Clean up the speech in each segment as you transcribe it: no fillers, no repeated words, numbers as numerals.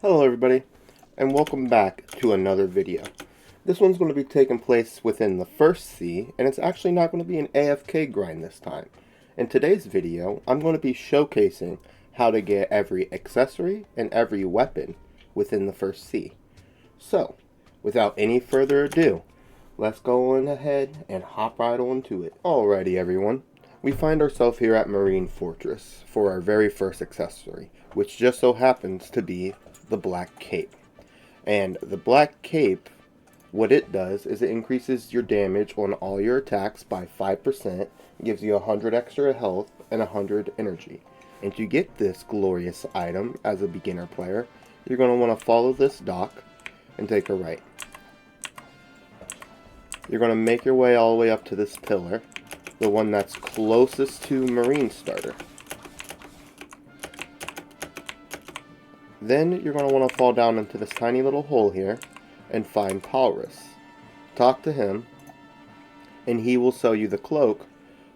Hello everybody, and welcome back to another video. This one's going to be taking place within the first sea, and it's actually not going to be an AFK grind this time. In today's video, I'm going to be showcasing how to get every accessory and every weapon within the first sea. So, without any further ado, let's go on ahead and hop right on to it. Alrighty everyone, we find ourselves here at Marine Fortress for our very first accessory, which just so happens to be the Black Cape. And the Black Cape, what it does is it increases your damage on all your attacks by 5%, gives you 100 extra health and 100 energy. And to get this glorious item as a beginner player, you're going to want to follow this dock and take a right. You're going to make your way all the way up to this pillar, the one that's closest to Marine Starter. Then you're going to want to fall down into this tiny little hole here and find Paulus. Talk to him, and he will sell you the cloak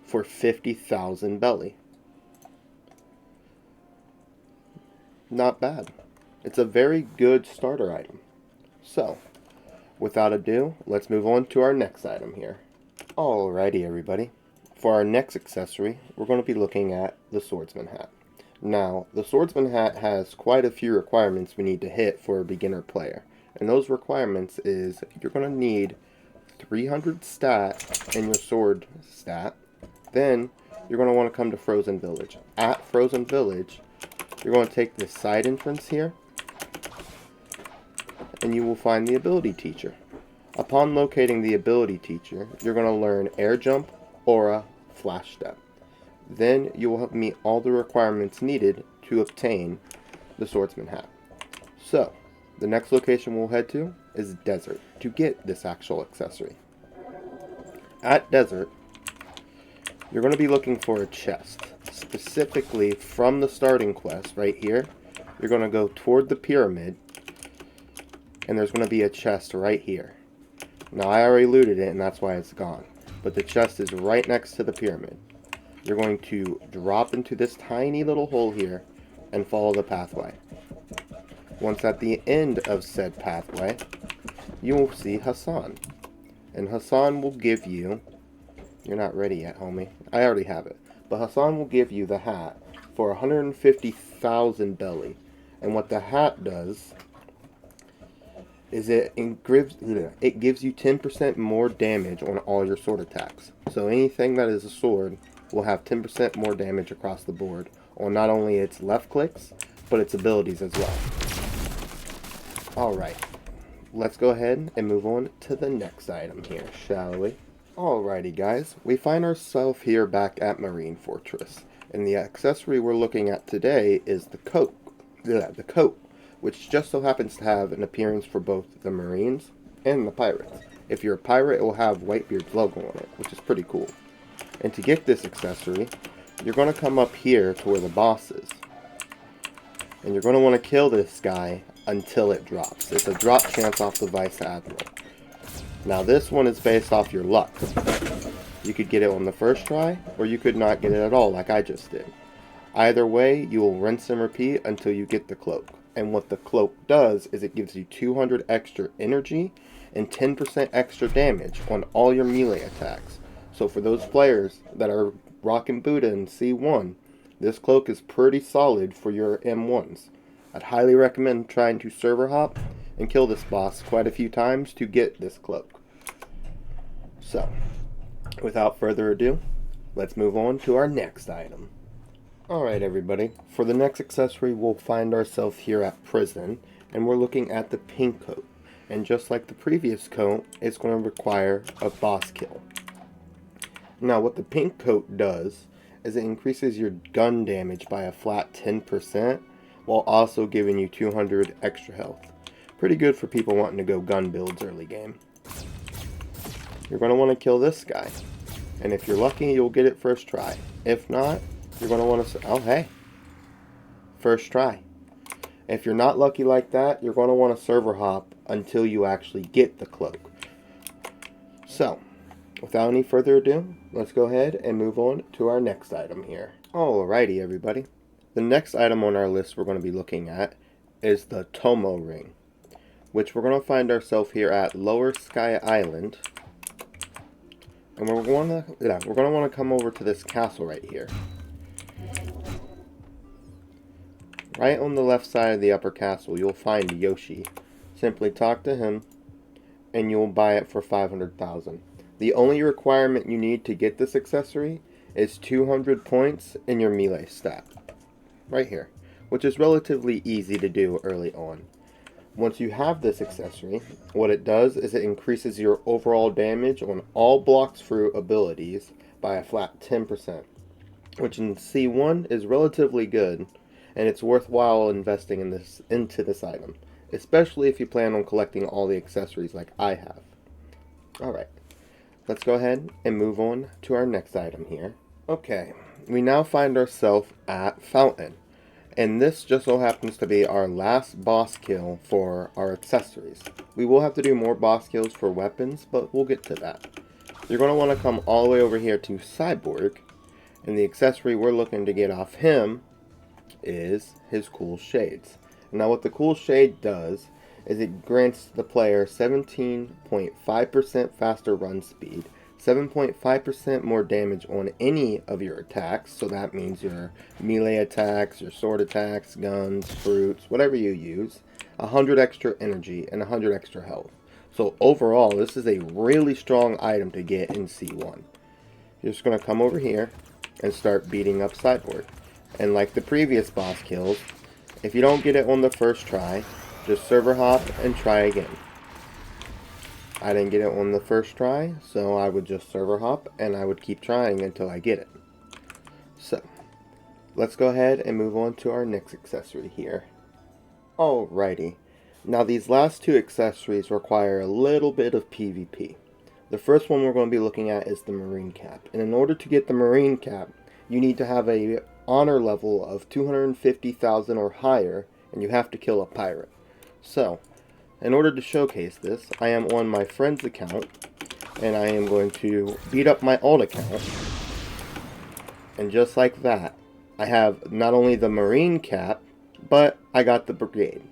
for 50,000 belly. Not bad. It's a very good starter item. So, without ado, let's move on to our next item here. Alrighty everybody. For our next accessory, we're going to be looking at the Swordsman Hat. Now, the Swordsman Hat has quite a few requirements we need to hit for a beginner player. And those requirements is you're going to need 300 stat in your sword stat. Then, you're going to want to come to Frozen Village. At Frozen Village, you're going to take this side entrance here, and you will find the ability teacher. Upon locating the ability teacher, you're going to learn air jump, aura, flash step. Then you will meet all the requirements needed to obtain the Swordsman Hat. So, the next location we'll head to is Desert to get this actual accessory. At Desert, you're going to be looking for a chest. Specifically from the starting quest right here, you're going to go toward the pyramid, and there's going to be a chest right here. Now I already looted it and that's why it's gone, but the chest is right next to the pyramid. You're going to drop into this tiny little hole here and follow the pathway. Once at the end of said pathway, you will see Hassan. And Hassan will give you... You're not ready yet, homie. I already have it. But Hassan will give you the hat for 150,000 belly. And what the hat does is it gives you 10% more damage on all your sword attacks. So anything that is a sword will have 10% more damage across the board on not only its left clicks, but its abilities as well. Alright, let's go ahead and move on to the next item here, shall we? Alrighty guys, we find ourselves here back at Marine Fortress, and the accessory we're looking at today is the coat, which just so happens to have an appearance for both the Marines and the Pirates. If you're a pirate, it will have Whitebeard's logo on it, which is pretty cool. And to get this accessory, you're going to come up here to where the boss is. And you're going to want to kill this guy until it drops. It's a drop chance off the Vice Admiral. Now this one is based off your luck. You could get it on the first try, or you could not get it at all like I just did. Either way, you will rinse and repeat until you get the cloak. And what the cloak does is it gives you 200 extra energy and 10% extra damage on all your melee attacks. So for those players that are rocking Buddha in C1, this cloak is pretty solid for your M1s. I'd highly recommend trying to server hop and kill this boss quite a few times to get this cloak. So, without further ado, let's move on to our next item. Alright everybody, for the next accessory we'll find ourselves here at prison, and we're looking at the pink coat. And just like the previous coat, it's going to require a boss kill. Now what the pink coat does is it increases your gun damage by a flat 10% while also giving you 200 extra health. Pretty good for people wanting to go gun builds early game. You're going to want to kill this guy. And if you're lucky, you'll get it first try. If not, you're going to want to... Oh, hey. First try. If you're not lucky like that, you're going to want to server hop until you actually get the cloak. So, without any further ado, let's go ahead and move on to our next item here. Alrighty everybody. The next item on our list we're going to be looking at is the Tomo ring, which we're going to find ourselves here at Lower Sky Island. And we're going to want to come over to this castle right here. Right on the left side of the upper castle, you'll find Yoshi. Simply talk to him, and you'll buy it for 500,000. The only requirement you need to get this accessory is 200 points in your melee stat. Right here, which is relatively easy to do early on. Once you have this accessory, what it does is it increases your overall damage on all Blox Fruit abilities by a flat 10%, which in C1 is relatively good, and it's worthwhile investing into this item, especially if you plan on collecting all the accessories like I have. Alright, let's go ahead and move on to our next item here. Okay, we now find ourselves at Fountain, and this just so happens to be our last boss kill for our accessories. We will have to do more boss kills for weapons, but we'll get to that. You're going to want to come all the way over here to Cyborg, and the accessory we're looking to get off him is his cool shades. Now what the cool shade does is it grants the player 17.5% faster run speed, 7.5% more damage on any of your attacks, so that means your melee attacks, your sword attacks, guns, fruits, whatever you use, 100 extra energy, and 100 extra health. So overall, this is a really strong item to get in C1. You're just going to come over here and start beating up Cyborg. And like the previous boss kills, if you don't get it on the first try, just server hop and try again. I didn't get it on the first try, so I would just server hop and I would keep trying until I get it. So, let's go ahead and move on to our next accessory here. Alrighty, now these last two accessories require a little bit of PvP. The first one we're going to be looking at is the Marine Cap, and in order to get the Marine Cap, you need to have a honor level of 250,000 or higher, and you have to kill a pirate. So, in order to showcase this, I am on my friend's account, and I am going to beat up my alt account, and just like that, I have not only the Marine Cap, but I got the Brigade.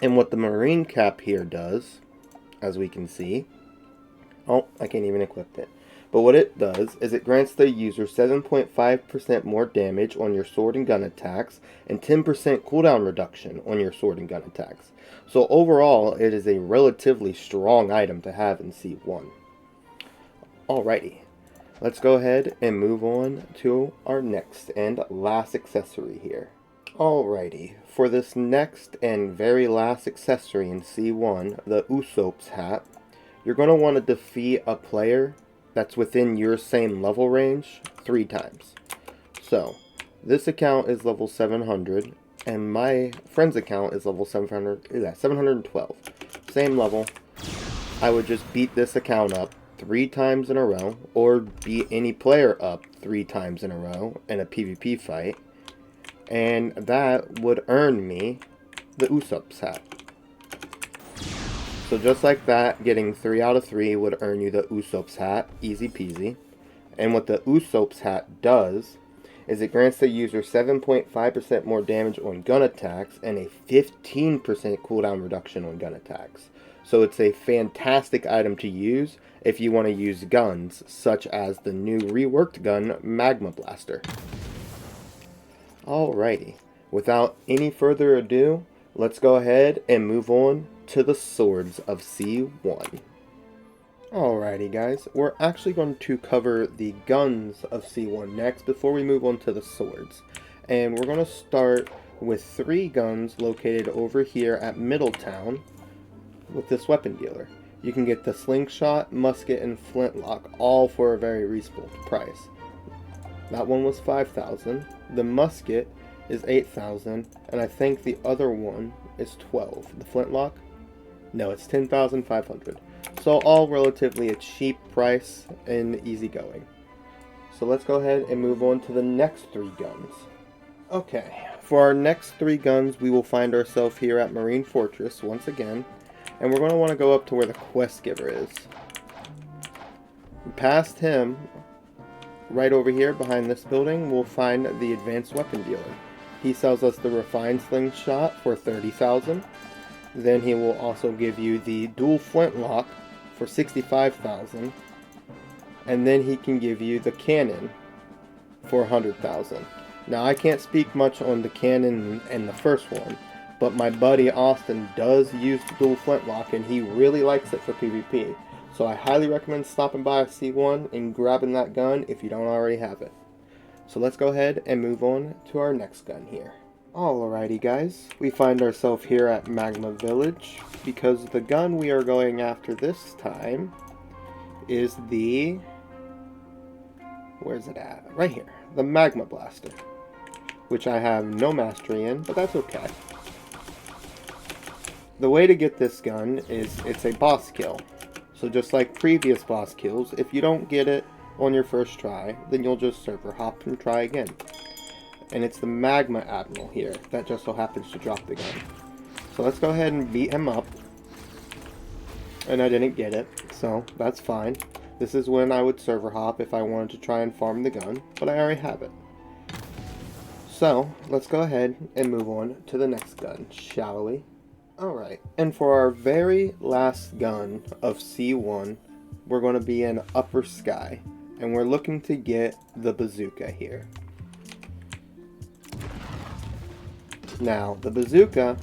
And what the Marine Cap here does, as we can see, oh, I can't even equip it. But what it does is it grants the user 7.5% more damage on your sword and gun attacks and 10% cooldown reduction on your sword and gun attacks. So overall, it is a relatively strong item to have in C1. Alrighty, let's go ahead and move on to our next and last accessory here. Alrighty, for this next and very last accessory in C1, the Usopp's hat, you're going to want to defeat a player that's within your same level range 3 times. So, this account is level 700, and my friend's account is level 712. Same level. I would just beat this account up 3 times in a row, or beat any player up 3 times in a row in a PvP fight, and that would earn me the Usopp's hat. So just like that, getting 3 out of 3 would earn you the Usopp's hat, easy peasy. And what the Usopp's hat does is it grants the user 7.5% more damage on gun attacks and a 15% cooldown reduction on gun attacks. So it's a fantastic item to use if you want to use guns, such as the new reworked gun, Magma Blaster. Alrighty, without any further ado, let's go ahead and move on to the swords of C1. Alrighty guys, we're actually going to cover the guns of C1 next before we move on to the swords. And we're going to start with 3 guns located over here at Middletown with this weapon dealer. You can get the slingshot, musket, and flintlock all for a very reasonable price. That one was 5,000, the musket is 8,000, and I think the other one is 12. The flintlock? No, it's 10,500. So all relatively a cheap price and easygoing. So let's go ahead and move on to the next 3 guns. Okay, for our next 3 guns, we will find ourselves here at Marine Fortress once again, and we're going to want to go up to where the quest giver is. Past him, right over here behind this building, we'll find the advanced weapon dealer. he sells us the refined slingshot for 30,000. Then he will also give you the dual flintlock for 65,000. And then he can give you the cannon for 100,000. Now I can't speak much on the cannon and the first one, but my buddy Austin does use the dual flintlock and he really likes it for PvP. So I highly recommend stopping by C1 and grabbing that gun if you don't already have it. So let's go ahead and move on to our next gun here. Alrighty guys, we find ourselves here at Magma Village because the gun we are going after this time is the... where's it at? Right here. The Magma Blaster, which I have no mastery in, but that's okay. The way to get this gun is it's a boss kill. So just like previous boss kills, if you don't get it on your first try, then you'll just server hop and try again. And it's the Magma Admiral here that just so happens to drop the gun. So let's go ahead and beat him up. And I didn't get it, so that's fine. This is when I would server hop if I wanted to try and farm the gun, but I already have it. So, let's go ahead and move on to the next gun, shall we? Alright, and for our very last gun of C1, we're going to be in Upper Sky, and we're looking to get the bazooka here. Now, the bazooka,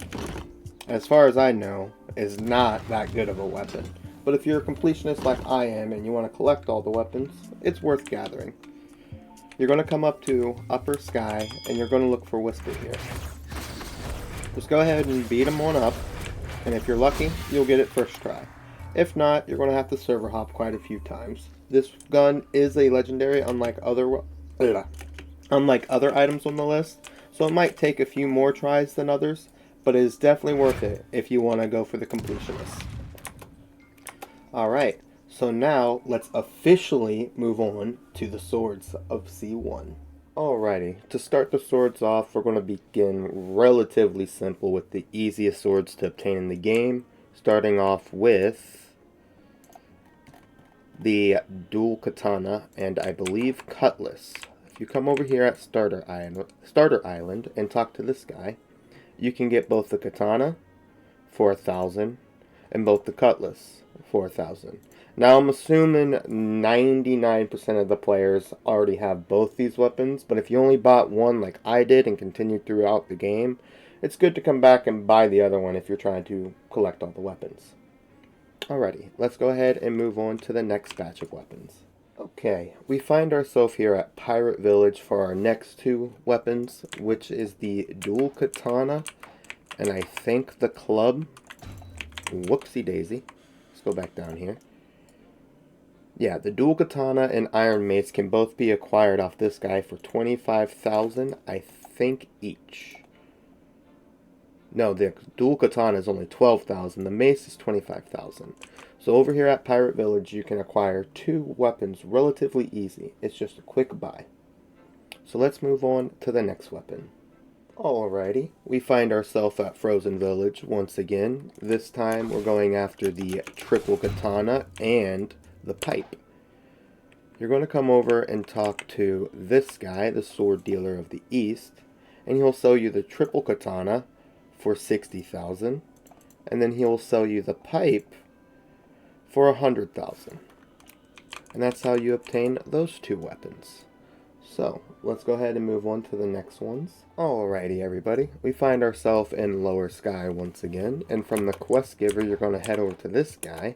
as far as I know, is not that good of a weapon. But if you're a completionist like I am and you want to collect all the weapons, it's worth gathering. You're going to come up to Upper Sky and you're going to look for Whisper here. Just go ahead and beat him on up, and if you're lucky, you'll get it first try. If not, you're going to have to server hop quite a few times. This gun is a legendary unlike other items on the list, so it might take a few more tries than others, but it is definitely worth it if you want to go for the completionist. Alright, so now let's officially move on to the swords of C1. Alrighty, to start the swords off, we're going to begin relatively simple with the easiest swords to obtain in the game, starting off with the dual katana and I believe cutlass. If you come over here at Starter Island and talk to this guy, you can get both the katana for 1,000 and both the cutlass for 1,000. Now I'm assuming 99% of the players already have both these weapons, but if you only bought one like I did and continued throughout the game, it's good to come back and buy the other one if you're trying to collect all the weapons. Alrighty, let's go ahead and move on to the next batch of weapons. Okay, we find ourselves here at Pirate Village for our next two weapons, which is the dual katana and I think the club. Whoopsie daisy. Let's go back down here. Yeah, the dual katana and iron mace can both be acquired off this guy for 25,000, I think, each. No, the dual katana is only 12,000. The mace is 25,000. So over here at Pirate Village, you can acquire two weapons relatively easy. It's just a quick buy. So let's move on to the next weapon. Alrighty, we find ourselves at Frozen Village once again. This time we're going after the triple katana and the pipe. You're going to come over and talk to this guy, the sword dealer of the East, and he'll sell you the triple katana for 60,000, and then he'll sell you the pipe for 100,000. And that's how you obtain those two weapons. So, let's go ahead and move on to the next ones. Alrighty everybody, we find ourselves in Lower Sky once again, and from the quest giver you're going to head over to this guy,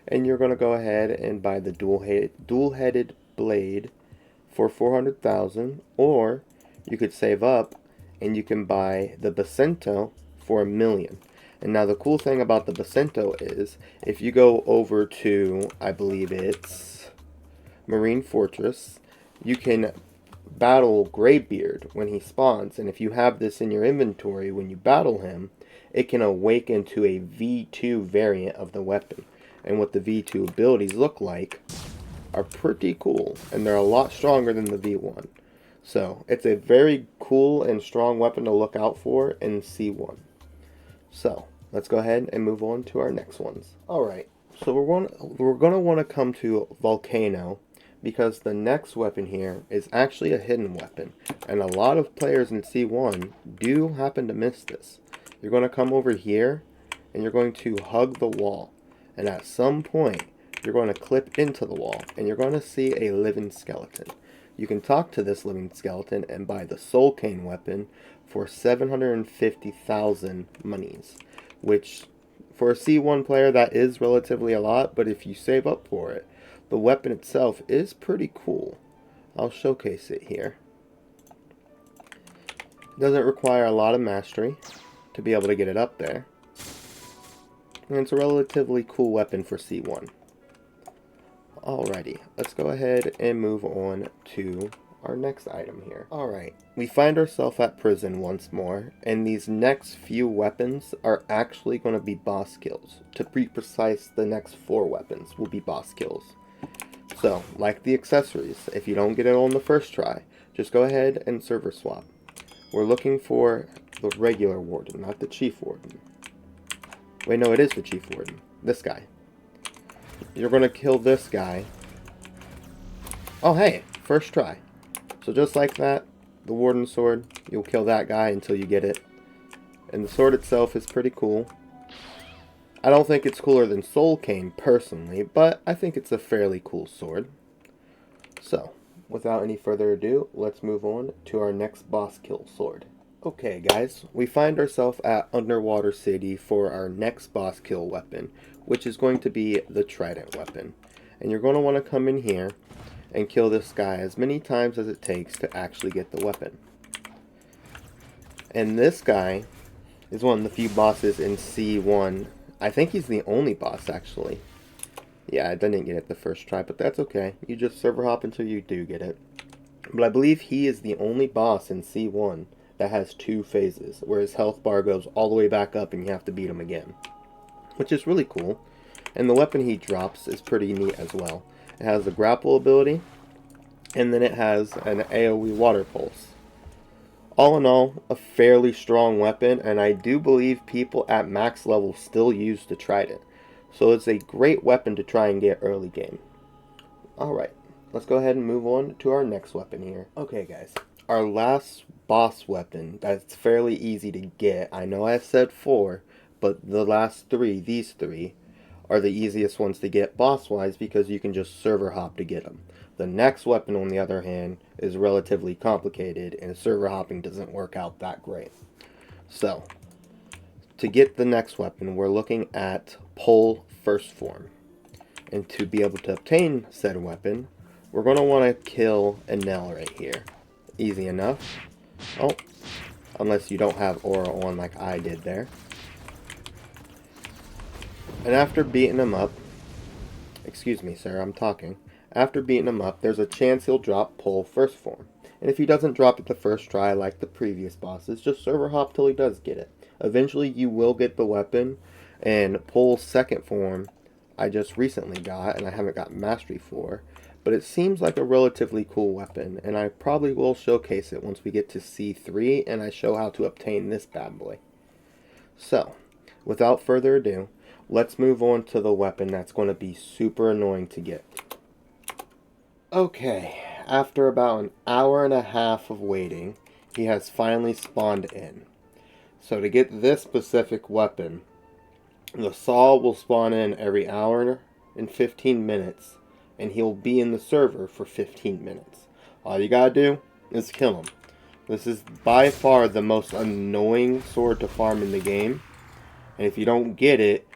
and you're going to go ahead and buy the dual-headed blade for 400,000, or you could save up and you can buy the Bacento for 1,000,000. And now the cool thing about the Bacento is, if you go over to, I believe it's Marine Fortress, you can battle Greybeard when he spawns, and if you have this in your inventory when you battle him, it can awaken to a V2 variant of the weapon. And what the V2 abilities look like are pretty cool, and they're a lot stronger than the V1. So, it's a very cool and strong weapon to look out for in C1. So, let's go ahead and move on to our next ones. Alright, so we're going to want to come to Volcano, because the next weapon here is actually a hidden weapon, and a lot of players in C1 do happen to miss this. You're going to come over here, and you're going to hug the wall, and at some point, you're going to clip into the wall, and you're going to see a living skeleton. You can talk to this living skeleton and buy the Soul Cane weapon for 750,000 monies, which for a C1 player that is relatively a lot, but if you save up for it, the weapon itself is pretty cool. I'll showcase it here. It doesn't require a lot of mastery to be able to get it up there, and it's a relatively cool weapon for C1. Alrighty, let's go ahead and move on to our next item here. Alright, we find ourselves at prison once more, and these next few weapons are actually going to be boss kills. To be precise, the next 4 weapons will be boss kills. So, like the accessories, if you don't get it on the first try, just go ahead and server swap. We're looking for the regular warden, not the chief warden. Wait, no, it is the chief warden. This guy. You're going to kill this guy. Oh, hey, first try. So just like that, the warden sword, you'll kill that guy until you get it. And the sword itself is pretty cool. I don't think it's cooler than Soul Cane personally, but I think it's a fairly cool sword. So, without any further ado, let's move on to our next boss kill sword. Okay guys, we find ourselves at Underwater City for our next boss kill weapon, which is going to be the Trident weapon. And you're going to want to come in here and kill this guy as many times as it takes to actually get the weapon. And this guy is one of the few bosses in C1. I think he's the only boss actually. Yeah, I didn't get it the first try, but that's okay. You just server hop until you do get it. But I believe he is the only boss in C1 that has 2 phases, where his health bar goes all the way back up and you have to beat him again, which is really cool. And the weapon he drops is pretty neat as well. It has the grapple ability, and then it has an AoE water pulse. All in all, a fairly strong weapon, and I do believe people at max level still use the Trident. So it's a great weapon to try and get early game. Alright, let's go ahead and move on to our next weapon here. Okay guys, our last boss weapon that's fairly easy to get. I know I said 4, but the last 3, these 3, are the easiest ones to get boss-wise because you can just server hop to get them. The next weapon, on the other hand, is relatively complicated, and server hopping doesn't work out that great. So, to get the next weapon, we're looking at Pole First Form. And to be able to obtain said weapon, we're going to want to kill Enel right here. Easy enough. Oh, unless you don't have aura on like I did there. And after beating him up, excuse me sir, I'm talking. After beating him up, there's a chance he'll drop Pole First Form. And if he doesn't drop it the first try like the previous bosses, just server hop till he does get it. Eventually you will get the weapon, and Pole's second form I just recently got, and I haven't got mastery for. But it seems like a relatively cool weapon, and I probably will showcase it once we get to C3 and I show how to obtain this bad boy. So, without further ado, let's move on to the weapon that's going to be super annoying to get. Okay, after about an hour and a half of waiting, he has finally spawned in. So to get this specific weapon, the Saw will spawn in every hour and 15 minutes, and he'll be in the server for 15 minutes. All you gotta do is kill him. This is by far the most annoying sword to farm in the game, and if you don't get it,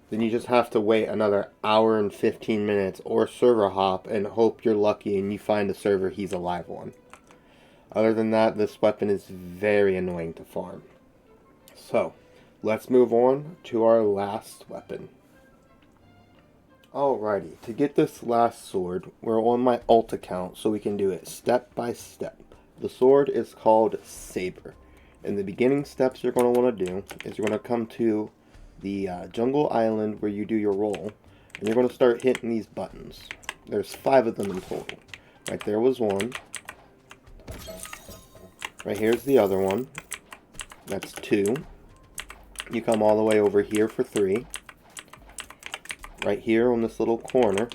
then you just have to wait another hour and 15 minutes or server hop and hope you're lucky and you find a server he's alive on. Other than that, this weapon is very annoying to farm. So, let's move on to our last weapon. Alrighty, to get this last sword, we're on my alt account so we can do it step by step. The sword is called Saber. And the beginning steps you're going to want to do is you're going to come to the jungle island where you do your roll, and you're going to start hitting these buttons. There's 5 of them in total. Right there was one. Right here's the other one. That's 2. You come all the way over here for 3. Right here on this little corner.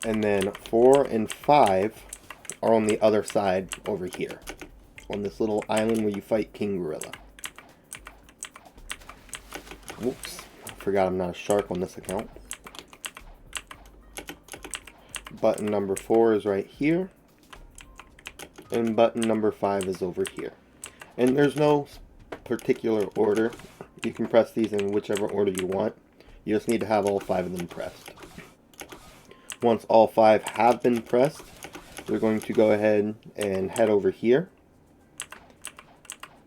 And then 4 and 5 are on the other side over here. On this little island where you fight King Gorilla. Whoops. I forgot I'm not a shark on this account. Button number 4 is right here. And button number 5 is over here. And there's no particular order. You can press these in whichever order you want. You just need to have all 5 of them pressed. Once all 5 have been pressed, we're going to go ahead and head over here,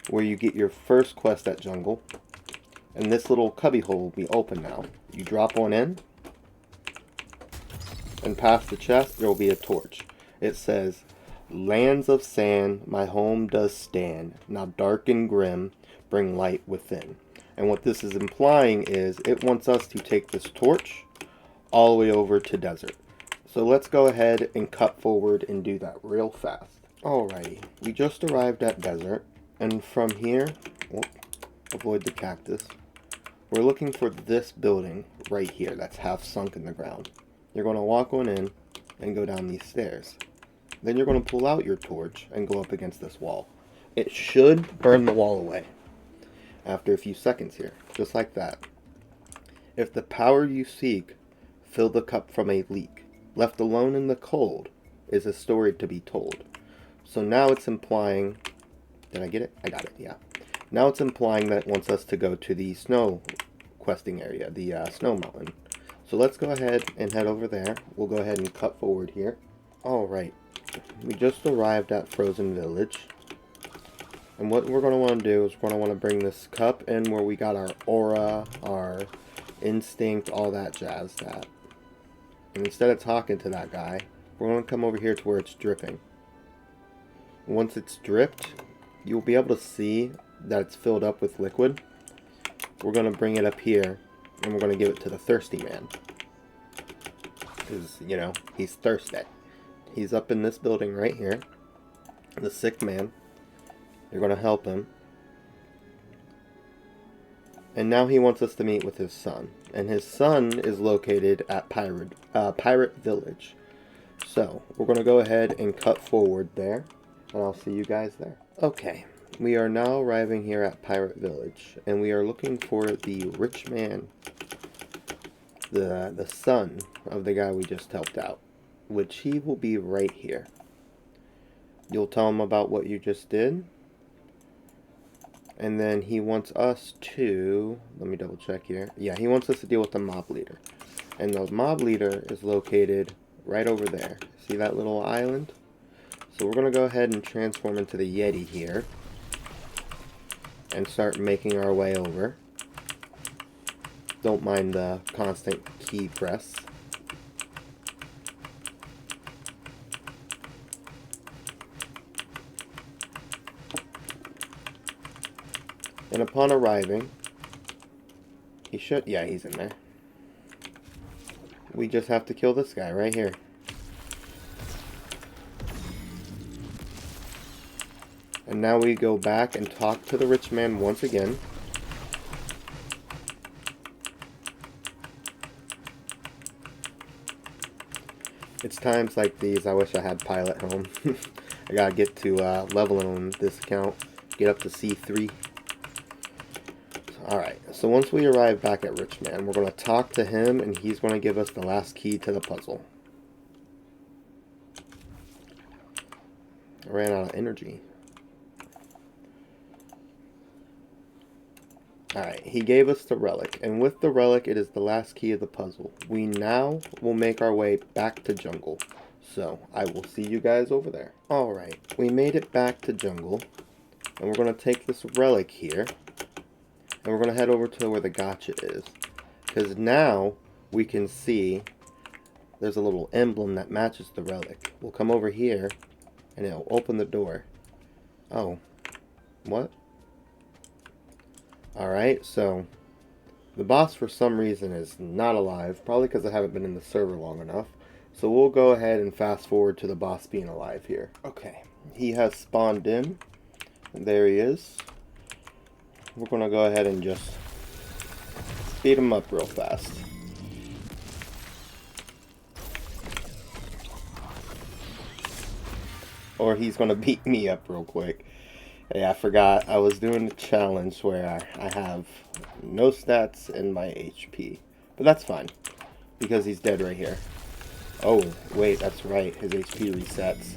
where you get your first quest at Jungle. And this little cubby hole will be open now. You drop one in, and past the chest there will be a torch. It says, "Lands of sand, my home does stand. Now dark and grim, bring light within." And what this is implying is it wants us to take this torch all the way over to desert. So let's go ahead and cut forward and do that real fast. Alrighty, we just arrived at desert, and from here, avoid the cactus, we're looking for this building right here that's half sunk in the ground. You're going to walk on in and go down these stairs. Then you're going to pull out your torch and go up against this wall. It should burn the wall away after a few seconds here, just like that. If the power you seek fill the cup from a leak, left alone in the cold is a story to be told. So now it's implying, did I get it? I got it, yeah. Now it's implying that it wants us to go to the snow questing area, the snow mountain. So let's go ahead and head over there. We'll go ahead and cut forward here. Alright, we just arrived at Frozen Village. And what we're going to want to do is we're going to want to bring this cup in where we got our aura, our instinct, all that jazz at. And instead of talking to that guy, we're going to come over here to where it's dripping. Once it's dripped, you'll be able to see that it's filled up with liquid. We're going to bring it up here, and we're going to give it to the thirsty man. Because, you know, he's thirsty. He's up in this building right here. The sick man. You're going to help him. And now he wants us to meet with his son. And his son is located at Pirate Village. So, we're going to go ahead and cut forward there. And I'll see you guys there. Okay, we are now arriving here at Pirate Village. And we are looking for the rich man. The son of the guy we just helped out. Which he will be right here. You'll tell him about what you just did. And then he wants us to, let me double check here. Yeah, he wants us to deal with the mob leader. And the mob leader is located right over there. See that little island? So we're going to go ahead and transform into the Yeti here. And start making our way over. Don't mind the constant key press. And upon arriving, he should, yeah, he's in there. We just have to kill this guy right here. And now we go back and talk to the rich man once again. It's times like these I wish I had Pilot Home. I gotta get to leveling on this account. Get up to C3. Alright, so once we arrive back at Rich Man, we're going to talk to him, and he's going to give us the last key to the puzzle. I ran out of energy. Alright, he gave us the relic, and with the relic, it is the last key of the puzzle. We now will make our way back to Jungle. So, I will see you guys over there. Alright, we made it back to Jungle, and we're going to take this relic here. And we're going to head over to where the gotcha is. Because now we can see there's a little emblem that matches the relic. We'll come over here and it'll open the door. Oh. What? Alright, so the boss for some reason is not alive. Probably because I haven't been in the server long enough. So we'll go ahead and fast forward to the boss being alive here. Okay. He has spawned in. And there he is. We're going to go ahead and just beat him up real fast. or he's gonna beat me up real quick. Hey, I forgot I was doing a challenge where I have no stats in my HP. But that's fine, because he's dead right here. Oh, wait, that's right. His HP resets.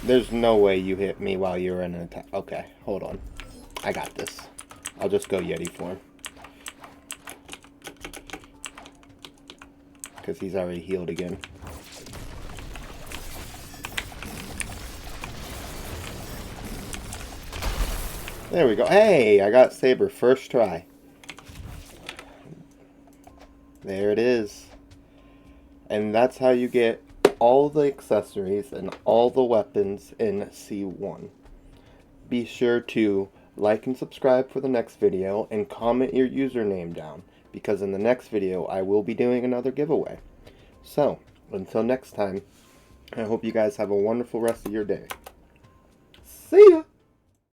There's no way you hit me while you were in an attack. Okay, hold on. I got this. I'll just go Yeti for him. Because he's already healed again. There we go. Hey, I got Saber first try. There it is. And that's how you get all the accessories and all the weapons in C1. Be sure to like and subscribe for the next video and comment your username down, because in the next video I will be doing another giveaway. So, until next time, I hope you guys have a wonderful rest of your day. See ya!